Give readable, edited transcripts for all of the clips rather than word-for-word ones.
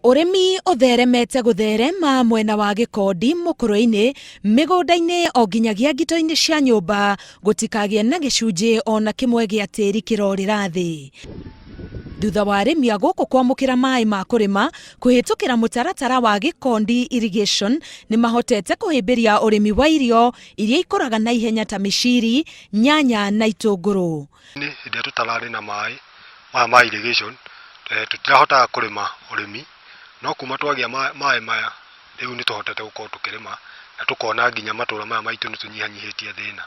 Urimi utheremete gutherema mwena wa gikondi Mukurwe-ini migunda-ini o nginyagia ngito-ini cia nyumba gutikagie na gicunji ona kimwe gia tiri kirorira thi. Thuutha wa arimi a guku kwamukira maai ma kurima kuhitukira mutaratara wa gikondi irrigation ni mahotete kuhimbiria urimi wa irio iria ikuraga na ihenya ta miciiri, nyanya na itunguru. Ni ndio tutarari na maai ma irrigation tutirahota kurima urimi no kuma twagia maai maya riu ni tuhotete gukorwo tukirima na tukona nginya matura maya maitu ni tunyihanyihitie thina.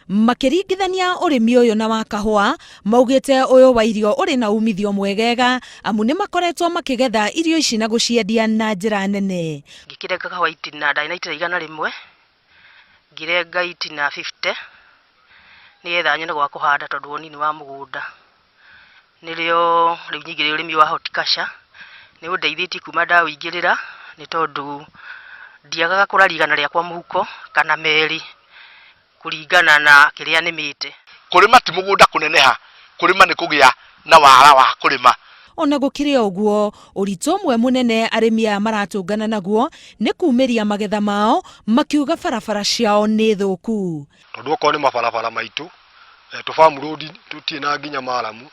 Makiringithania urimi uyu na wa kahua maugite uyu wa irio uri na umithio mwegega amu ni makoretwo makigetha irio ici na guciendia na njira nene. Ngikirenga kahua itina ndainaitira igana rimwe ngirenga itina 50 nigetha nyone gwa kuhanda tondu wonini wa mugunda nirio riu nyigire urimi wa horticulture ni undeithiti kuma ndawingirira ni tondu ndiagaga kurarigana riakwa muhuko kana meri kuringana na kiria nimite. Kurima ti mugunda kuneneha, kurima ni kugia na wara wa kurima. Ona gukire uguo urito mwe munene arimi a maratungana naguo ni kumiria magetha mao makiuga barabara ciao ni thuku. Tondu ko ni mabarabara maitu tufamu road tutie na nginya maramu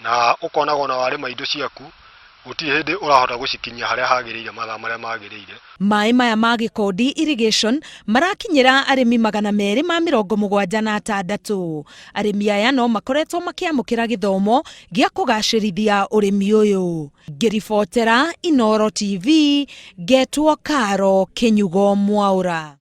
na ukona gona wari maindo ciaku guti hindi urahota gucikinyia haria hagirire mathaa maria magirire. Maai maya ma gikondi irrigation marakinyira arimi 276. Arimi aya no makoretwo makiamukira githomo gia kugacirithia urimi uyu. Ngiribotera Inooro TV, getwo Karo Kinyugo Mwaura.